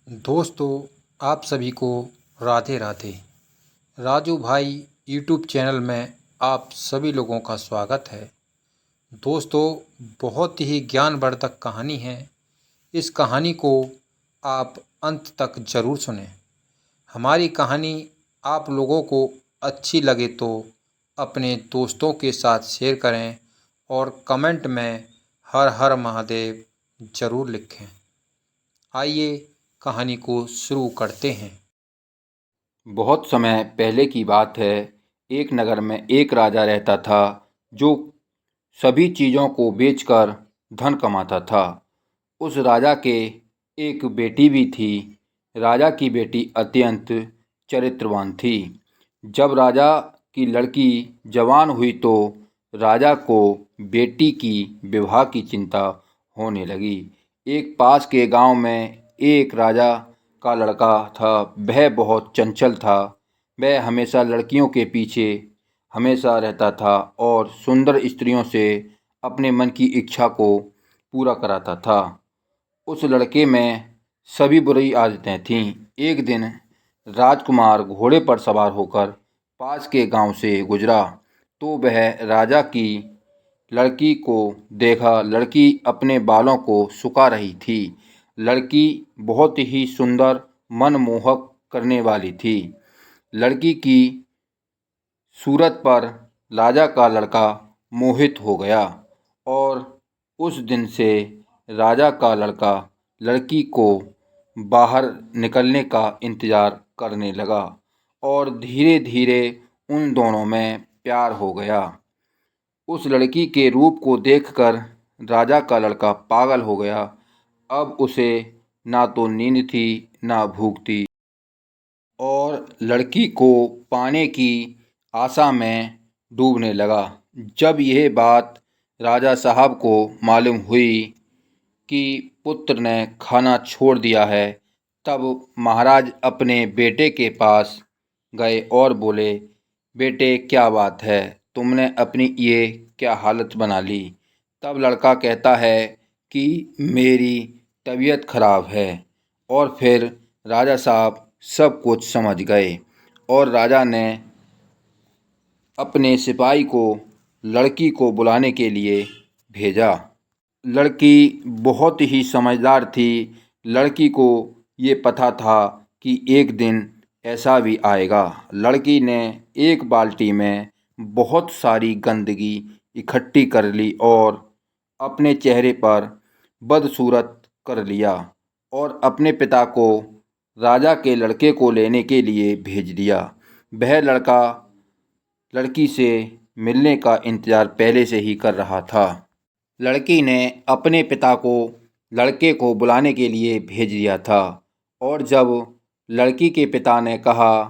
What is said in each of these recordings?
दोस्तों, आप सभी को राधे राधे। राजू भाई यूट्यूब चैनल में आप सभी लोगों का स्वागत है। दोस्तों, बहुत ही ज्ञानवर्धक कहानी है। इस कहानी को आप अंत तक ज़रूर सुनें। हमारी कहानी आप लोगों को अच्छी लगे तो अपने दोस्तों के साथ शेयर करें और कमेंट में हर हर महादेव ज़रूर लिखें। आइए कहानी को शुरू करते हैं। बहुत समय पहले की बात है। एक नगर में एक राजा रहता था जो सभी चीज़ों को बेचकर धन कमाता था। उस राजा के एक बेटी भी थी। राजा की बेटी अत्यंत चरित्रवान थी। जब राजा की लड़की जवान हुई तो राजा को बेटी की विवाह की चिंता होने लगी। एक पास के गांव में एक राजा का लड़का था। वह बहुत चंचल था। वह हमेशा लड़कियों के पीछे हमेशा रहता था और सुंदर स्त्रियों से अपने मन की इच्छा को पूरा कराता था। उस लड़के में सभी बुरी आदतें थीं। एक दिन राजकुमार घोड़े पर सवार होकर पास के गांव से गुजरा तो वह राजा की लड़की को देखा। लड़की अपने बालों को सुखा रही थी। लड़की बहुत ही सुंदर, मनमोहक करने वाली थी। लड़की की सूरत पर राजा का लड़का मोहित हो गया और उस दिन से राजा का लड़का लड़की को बाहर निकलने का इंतज़ार करने लगा और धीरे धीरे उन दोनों में प्यार हो गया। उस लड़की के रूप को देखकर राजा का लड़का पागल हो गया। अब उसे ना तो नींद थी ना भूख थी और लड़की को पाने की आशा में डूबने लगा। जब यह बात राजा साहब को मालूम हुई कि पुत्र ने खाना छोड़ दिया है, तब महाराज अपने बेटे के पास गए और बोले, बेटे क्या बात है, तुमने अपनी ये क्या हालत बना ली। तब लड़का कहता है कि मेरी तबीयत खराब है। और फिर राजा साहब सब कुछ समझ गए और राजा ने अपने सिपाही को लड़की को बुलाने के लिए भेजा। लड़की बहुत ही समझदार थी। लड़की को ये पता था कि एक दिन ऐसा भी आएगा। लड़की ने एक बाल्टी में बहुत सारी गंदगी इकट्ठी कर ली और अपने चेहरे पर बदसूरत कर लिया और अपने पिता को राजा के लड़के को लेने के लिए भेज दिया। वह लड़का लड़की से मिलने का इंतज़ार पहले से ही कर रहा था। लड़की ने अपने पिता को लड़के को बुलाने के लिए भेज दिया था और जब लड़की के पिता ने कहा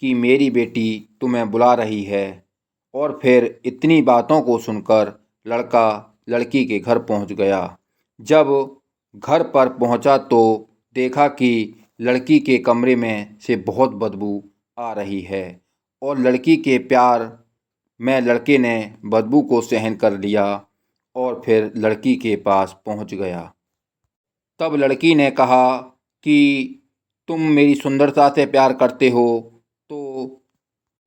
कि मेरी बेटी तुम्हें बुला रही है, और फिर इतनी बातों को सुनकर लड़का लड़की के घर पहुंच गया। जब घर पर पहुंचा तो देखा कि लड़की के कमरे में से बहुत बदबू आ रही है और लड़की के प्यार में लड़के ने बदबू को सहन कर लिया और फिर लड़की के पास पहुंच गया। तब लड़की ने कहा कि तुम मेरी सुंदरता से प्यार करते हो तो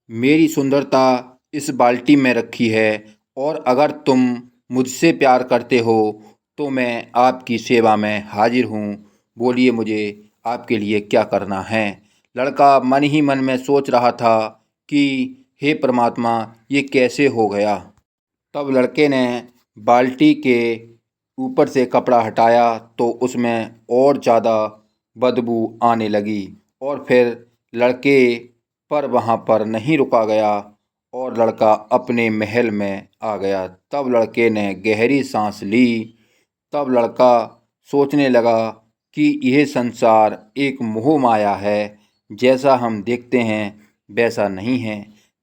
मेरी सुंदरता इस बाल्टी में रखी है, और अगर तुम मुझसे प्यार करते हो तो मैं आपकी सेवा में हाजिर हूँ। बोलिए मुझे आपके लिए क्या करना है। लड़का मन ही मन में सोच रहा था कि हे परमात्मा, ये कैसे हो गया। तब लड़के ने बाल्टी के ऊपर से कपड़ा हटाया तो उसमें और ज़्यादा बदबू आने लगी और फिर लड़के पर वहाँ पर नहीं रुका गया और लड़का अपने महल में आ गया। तब लड़के ने गहरी सांस ली। तब लड़का सोचने लगा कि यह संसार एक मोह माया है, जैसा हम देखते हैं वैसा नहीं है।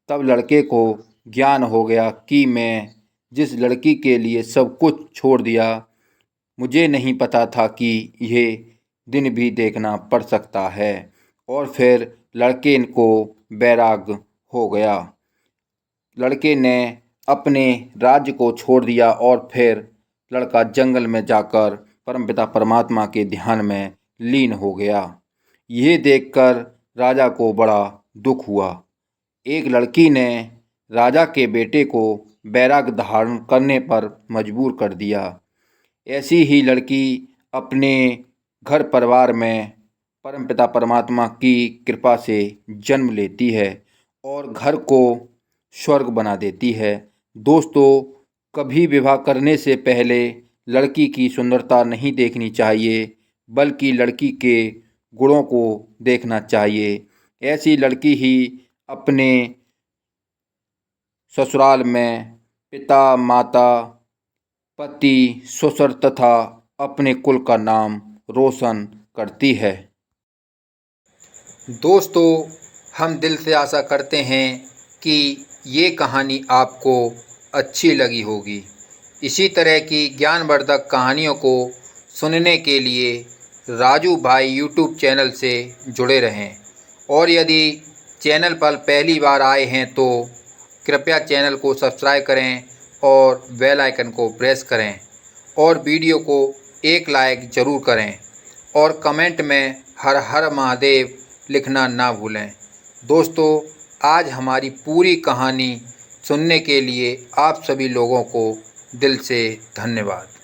तब लड़के को ज्ञान हो गया कि मैं जिस लड़की के लिए सब कुछ छोड़ दिया, मुझे नहीं पता था कि यह दिन भी देखना पड़ सकता है। और फिर लड़के को वैराग्य हो गया। लड़के ने अपने राज्य को छोड़ दिया और फिर लड़का जंगल में जाकर परमपिता परमात्मा के ध्यान में लीन हो गया। यह देखकर राजा को बड़ा दुख हुआ। एक लड़की ने राजा के बेटे को बैराग धारण करने पर मजबूर कर दिया। ऐसी ही लड़की अपने घर परिवार में परमपिता परमात्मा की कृपा से जन्म लेती है और घर को स्वर्ग बना देती है। दोस्तों, कभी विवाह करने से पहले लड़की की सुंदरता नहीं देखनी चाहिए, बल्कि लड़की के गुणों को देखना चाहिए। ऐसी लड़की ही अपने ससुराल में पिता, माता, पति, ससुर तथा अपने कुल का नाम रोशन करती है। दोस्तों, हम दिल से आशा करते हैं कि ये कहानी आपको अच्छी लगी होगी। इसी तरह की ज्ञानवर्धक कहानियों को सुनने के लिए राजू भाई यूट्यूब चैनल से जुड़े रहें और यदि चैनल पर पहली बार आए हैं तो कृपया चैनल को सब्सक्राइब करें और बेल आइकन को प्रेस करें और वीडियो को एक लाइक ज़रूर करें और कमेंट में हर हर महादेव लिखना ना भूलें। दोस्तों, आज हमारी पूरी कहानी सुनने के लिए आप सभी लोगों को दिल से धन्यवाद।